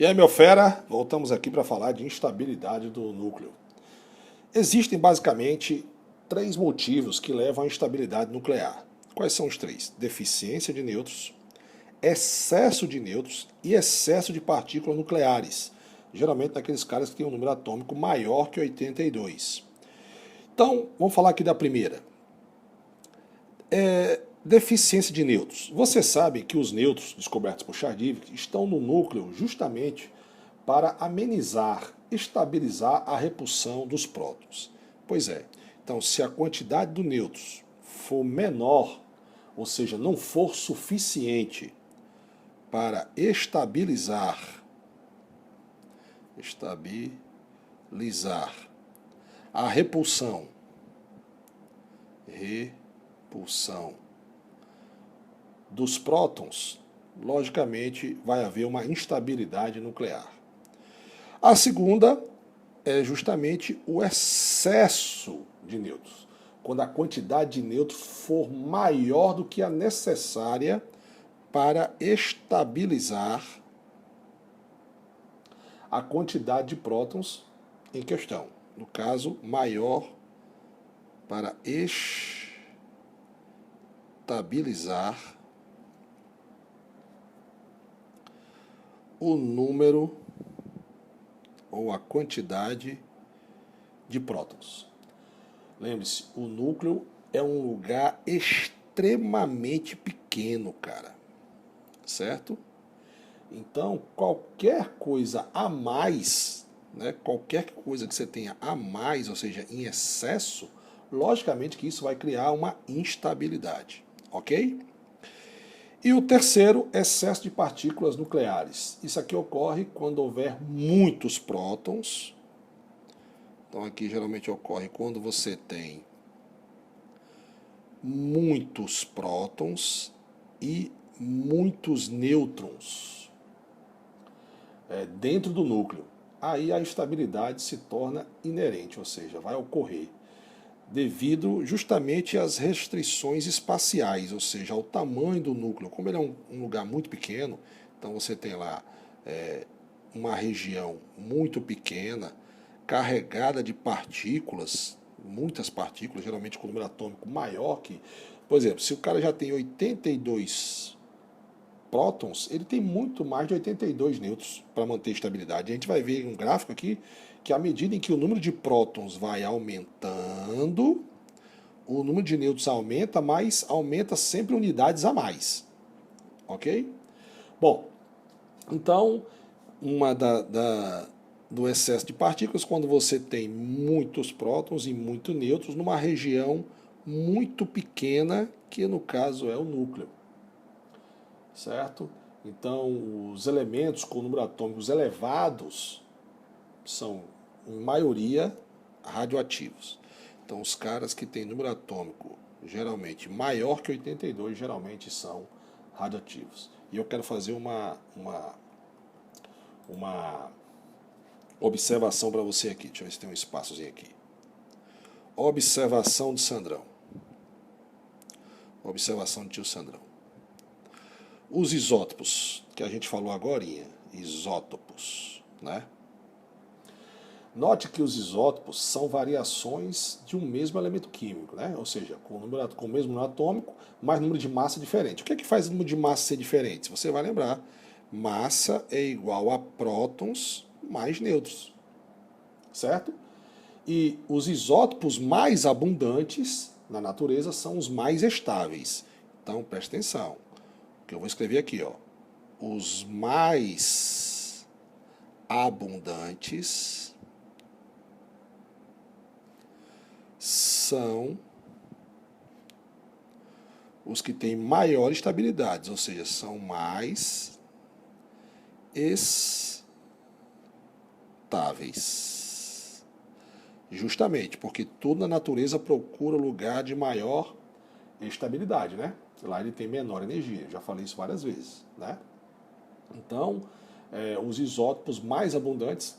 E aí, meu fera, voltamos aqui para falar de instabilidade do núcleo. Existem basicamente três motivos que levam à instabilidade nuclear. Quais são os três? Deficiência de nêutrons, excesso de nêutrons e excesso de partículas nucleares, geralmente naqueles caras que têm um número atômico maior que 82. Então, vamos falar aqui da primeira. Deficiência de nêutrons. Você sabe que os nêutrons descobertos por Chardivic estão no núcleo justamente para amenizar, estabilizar a repulsão dos prótons. Pois é, então se a quantidade de nêutrons for menor, ou seja, não for suficiente para estabilizar a repulsão dos prótons, logicamente vai haver uma instabilidade nuclear. A segunda é justamente o excesso de nêutrons. Quando a quantidade de nêutrons for maior do que a necessária para estabilizar a quantidade de prótons em questão. No caso, maior para estabilizar o número ou a quantidade de prótons. Lembre-se, o núcleo é um lugar extremamente pequeno, cara. Certo? Então, qualquer coisa a mais, né, qualquer coisa que você tenha a mais, ou seja, em excesso, logicamente que isso vai criar uma instabilidade, ok? E o terceiro, excesso de partículas nucleares. Isso aqui ocorre quando houver muitos prótons. Então aqui geralmente ocorre quando você tem muitos prótons e muitos nêutrons dentro do núcleo. Aí a instabilidade se torna inerente, ou seja, vai ocorrer devido justamente às restrições espaciais, ou seja, ao tamanho do núcleo. Como ele é um lugar muito pequeno, então você tem lá uma região muito pequena, carregada de partículas, muitas partículas, geralmente com número atômico maior que... Por exemplo, se o cara já tem 82 prótons, ele tem muito mais de 82 nêutrons para manter estabilidade. A gente vai ver um gráfico aqui que à medida em que o número de prótons vai aumentando, o número de nêutrons aumenta, mas aumenta sempre unidades a mais. Ok? Bom, então, do excesso de partículas, quando você tem muitos prótons e muitos nêutrons numa região muito pequena, que no caso é o núcleo. Certo? Então, os elementos com número atômicos elevados são, em maioria, radioativos. Então, os caras que têm número atômico geralmente maior que 82 geralmente são radioativos. E eu quero fazer uma observação para você aqui. Deixa eu ver se tem um espaçozinho aqui. Observação de Sandrão. Observação de tio Sandrão. Os isótopos, que a gente falou agora, isótopos, né? Note que os isótopos são variações de um mesmo elemento químico, né? Ou seja, com o mesmo número atômico, mas número de massa diferente. O que é que faz o número de massa ser diferente? Você vai lembrar, massa é igual a prótons mais nêutrons, certo? E os isótopos mais abundantes na natureza são os mais estáveis. Então, preste atenção, que eu vou escrever aqui, ó. Os mais abundantes são os que têm maior estabilidade, ou seja, são mais estáveis. Justamente porque tudo na natureza procura lugar de maior estabilidade, né? Lá ele tem menor energia, eu já falei isso várias vezes, né? Então, os isótopos mais abundantes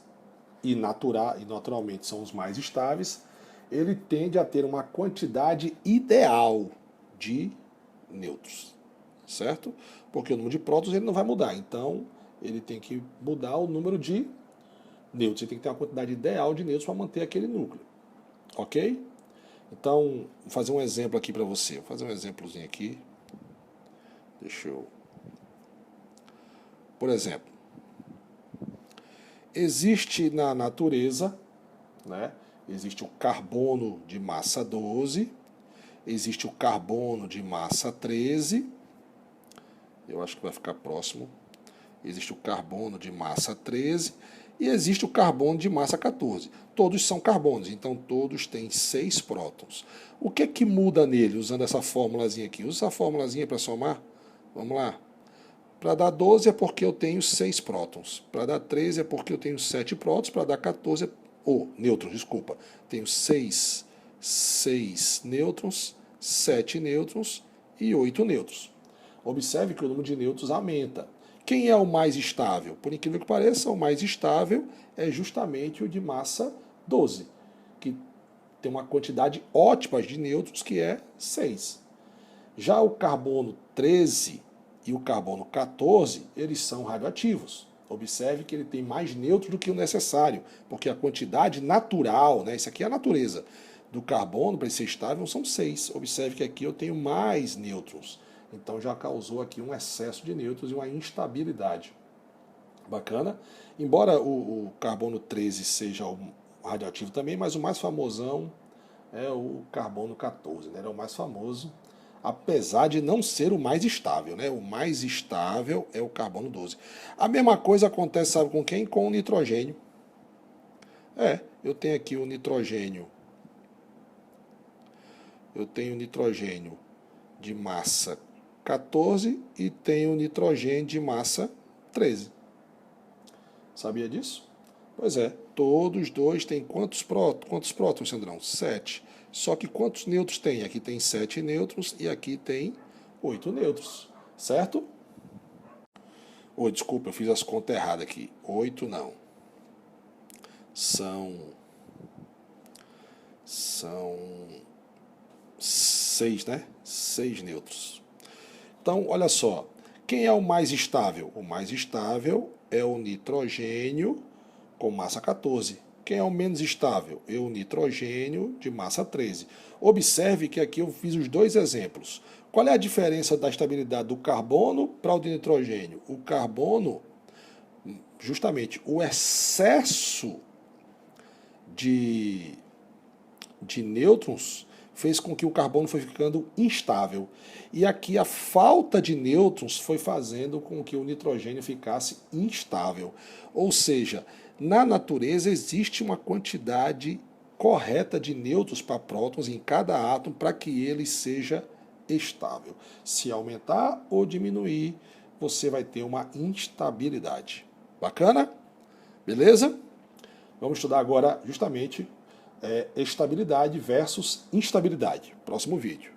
e naturalmente são os mais estáveis, ele tende a ter uma quantidade ideal de nêutrons, certo? Porque o número de prótons ele não vai mudar, então ele tem que mudar o número de nêutrons. Ele tem que ter uma quantidade ideal de nêutrons para manter aquele núcleo. Ok? Então, vou fazer um exemplo aqui para você. Vou fazer um exemplozinho aqui. Deixa eu... Por exemplo, existe na natureza, né, existe o carbono de massa 12, existe o carbono de massa 13, eu acho que vai ficar próximo, existe o carbono de massa 13 e existe o carbono de massa 14. Todos são carbonos, então todos têm 6 prótons. O que é que muda nele, usando essa formulazinha aqui? Usa essa formulazinha para somar? Vamos lá. Para dar 12 é porque eu tenho 6 prótons. Para dar 13 é porque eu tenho 7 prótons. Para dar 14 nêutrons, desculpa. Tenho 6 nêutrons, 7 nêutrons e 8 nêutrons. Observe que o número de nêutrons aumenta. Quem é o mais estável? Por incrível que pareça, o mais estável é justamente o de massa 12, que tem uma quantidade ótima de nêutrons, que é 6. Já o carbono 13 e o carbono 14, eles são radioativos. Observe que ele tem mais nêutrons do que o necessário, porque a quantidade natural, né, isso aqui é a natureza, do carbono para ele ser estável são 6. Observe que aqui eu tenho mais nêutrons. Então já causou aqui um excesso de nêutrons e uma instabilidade. Bacana? Embora o carbono 13 seja o radioativo também, mas o mais famosão é o carbono 14, né? Ele é o mais famoso, apesar de não ser o mais estável, né? O mais estável é o carbono 12. A mesma coisa acontece, sabe com quem? Com o nitrogênio. Eu tenho aqui o nitrogênio. Eu tenho nitrogênio de massa 14 e tenho nitrogênio de massa 13. Sabia disso? Pois é, todos dois têm quantos prótons, Sandrão? 7. Só que quantos nêutrons tem? Aqui tem 7 nêutrons e aqui tem 8 nêutrons, certo? Desculpa, eu fiz as contas erradas aqui. 8 não. São 6, né? 6 nêutrons. Então, olha só. Quem é o mais estável? O mais estável é o nitrogênio com massa 14. Quem é o menos estável? É o nitrogênio de massa 13. Observe que aqui eu fiz os dois exemplos. Qual é a diferença da estabilidade do carbono para o de nitrogênio? O carbono, justamente, o excesso de nêutrons fez com que o carbono foi ficando instável. E aqui a falta de nêutrons foi fazendo com que o nitrogênio ficasse instável. Ou seja, na natureza existe uma quantidade correta de nêutrons para prótons em cada átomo para que ele seja estável. Se aumentar ou diminuir, você vai ter uma instabilidade. Bacana? Beleza? Vamos estudar agora justamente estabilidade versus instabilidade. Próximo vídeo.